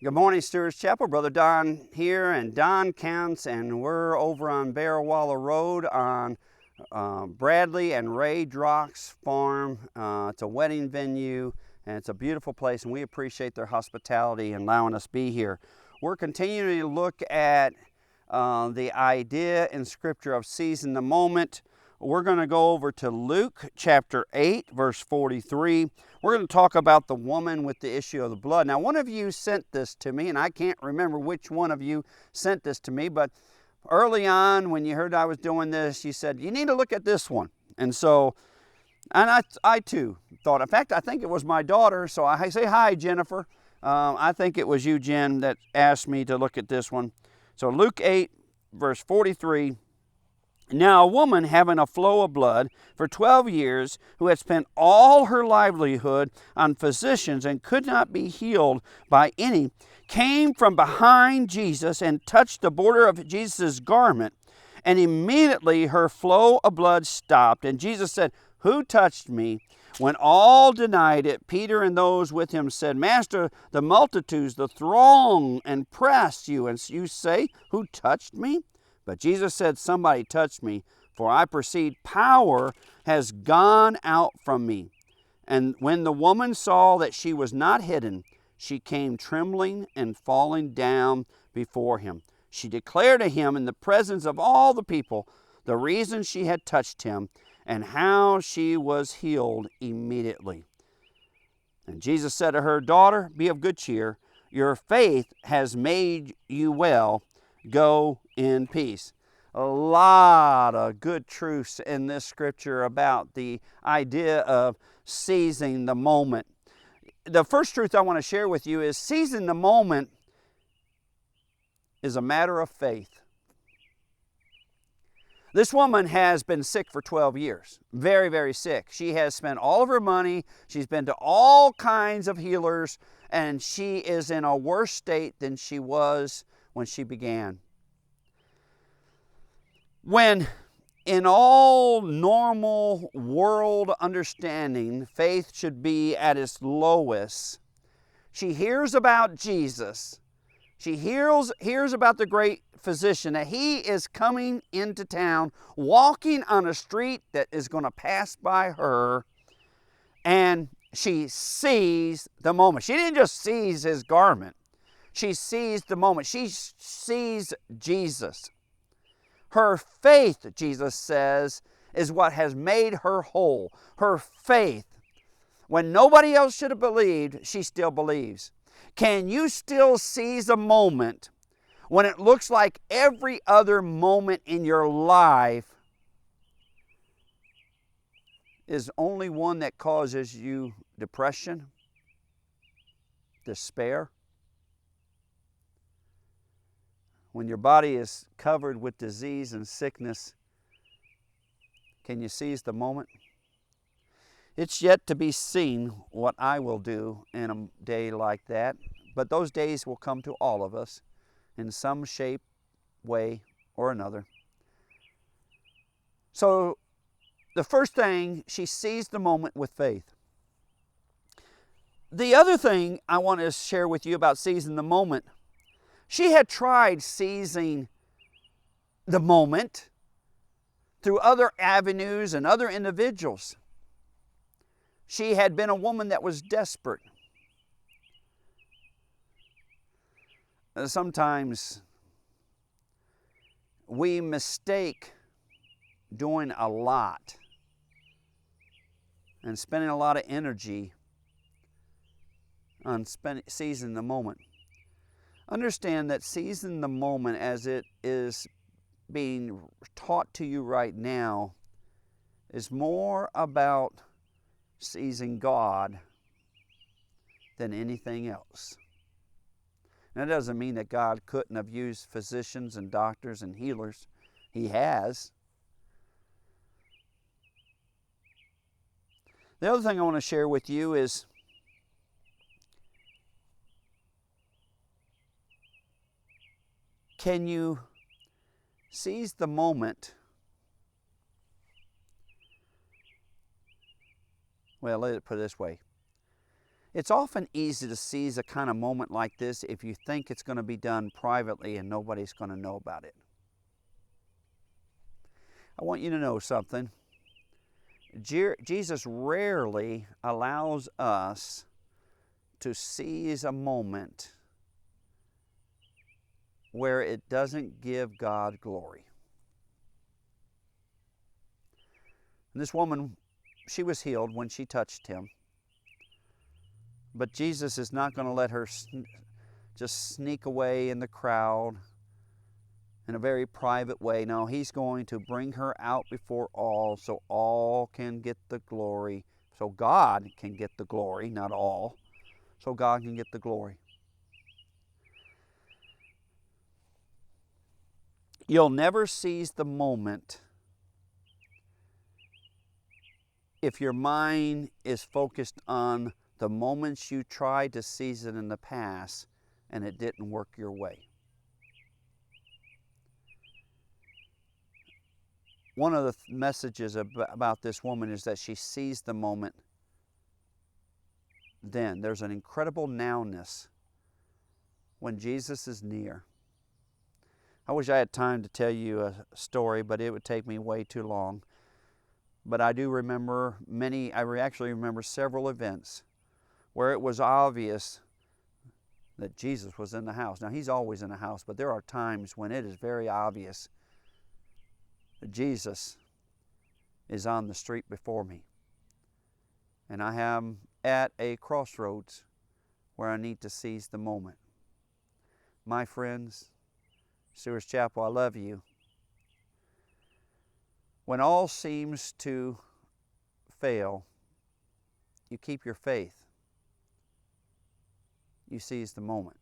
Good morning, Stewart's Chapel. Brother Don here, and Don counts, and we're over on Barrawalla Road on Bradley and Ray Drock's farm. It's a wedding venue, and it's a beautiful place, and we appreciate their hospitality and allowing us to be here. We're continuing to look at the idea in Scripture of seizing the moment. We're going to go over to Luke chapter 8, verse 43. We're going to talk about the woman with the issue of the blood. Now, one of you sent this to me, and I can't remember which one of you sent this to me, but early on when you heard I was doing this, you said, you need to look at this one. And so, I too thought, in fact, I think it was my daughter, so I say hi, Jennifer. I think it was you, Jen, that asked me to look at this one. So Luke 8, verse 43. Now a woman having a flow of blood for 12 years, who had spent all her livelihood on physicians and could not be healed by any, came from behind Jesus and touched the border of Jesus' garment. And immediately her flow of blood stopped. And Jesus said, "Who touched me?" When all denied it, Peter and those with him said, "Master, the multitudes, the throng, and press you, and you say, 'Who touched me?'" But Jesus said, "Somebody touched me, for I perceive power has gone out from me." And when the woman saw that she was not hidden, she came trembling and falling down before him. She declared to him in the presence of all the people the reason she had touched him and how she was healed immediately. And Jesus said to her, "Daughter, be of good cheer. Your faith has made you well. Go in peace." A lot of good truths in this scripture about the idea of seizing the moment. The first truth I want to share with you is seizing the moment is a matter of faith. This woman has been sick for 12 years. Very, very sick. She has spent all of her money. She's been to all kinds of healers, and she is in a worse state than she was when she began. When in all normal world understanding, faith should be at its lowest, she hears about Jesus. She hears about the great physician, that he is coming into town, walking on a street that is going to pass by her, and she sees the moment. She didn't just seize his garment. She seized the moment. She sees Jesus. Her faith, Jesus says, is what has made her whole. Her faith. When nobody else should have believed, she still believes. Can you still seize a moment when it looks like every other moment in your life is only one that causes you depression, despair? When your body is covered with disease and sickness, can you seize the moment? It's yet to be seen what I will do in a day like that, but those days will come to all of us in some shape, way, or another. So the first thing, she seized the moment with faith. The other thing I want to share with you about seizing the moment, she had tried seizing the moment through other avenues and other individuals. She had been a woman that was desperate. Sometimes we mistake doing a lot and spending a lot of energy on seizing the moment. Understand that seizing the moment, as it is being taught to you right now, is more about seizing God than anything else. That doesn't mean that God couldn't have used physicians and doctors and healers. He has. The other thing I want to share with you is can you seize the moment? Well, let it put it this way. It's often easy to seize a kind of moment like this if you think it's going to be done privately and nobody's going to know about it. I want you to know something. Jesus rarely allows us to seize a moment where it doesn't give God glory. And this woman, she was healed when she touched him. But Jesus is not going to let her just sneak away in the crowd in a very private way. No, he's going to bring her out before all so all can get the glory. So God can get the glory, not all. So God can get the glory. You'll never seize the moment if your mind is focused on the moments you tried to seize it in the past and it didn't work your way. One of the messages about this woman is that she seized the moment then. There's an incredible nowness when Jesus is near. I wish I had time to tell you a story, but it would take me way too long. But I do remember actually remember several events where it was obvious that Jesus was in the house. Now, he's always in the house, but there are times when it is very obvious that Jesus is on the street before me. And I am at a crossroads where I need to seize the moment. My friends, Stewart's Chapel, I love you. When all seems to fail, you keep your faith. You seize the moment.